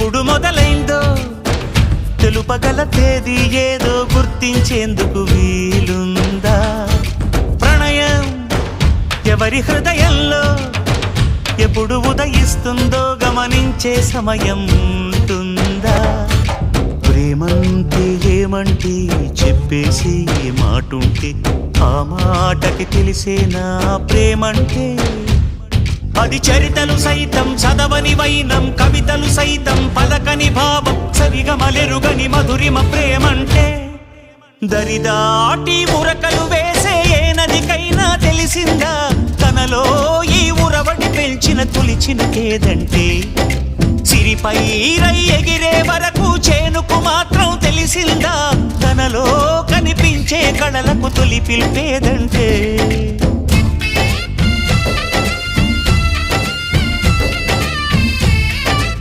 ఎప్పుడు మొదలైందో తెలుపగల తేదీ ఏదో గుర్తించేందుకు వీలుందా? ప్రణయం ఎవరి హృదయంలో ఎప్పుడు ఉదయిస్తుందో గమనించే సమయం ఉంటుందా? ప్రేమంటే ఏమంటే చెప్పేసి ఏ మాటుంటే ఆ మాటకి తెలిసేనా ప్రేమంటే? అది చరితలు సైతం చదవని వైనం, కవితలు సైతం పలకని భావం, సరిగమలెరుగని మధురిమ ప్రేమంటే. దరిదాటి ఉరకలు వేసే ఏ నదికైనా తెలిసిందా తనలో ఈ ఉరవడి పెంచిన తొలిచిన కేదంటే? సిరిపై రై ఎగిరే వరకు చేనుకు మాత్రం తెలిసిందా తనలో కనిపించే కళలకు తొలి పిలిపేదంటే?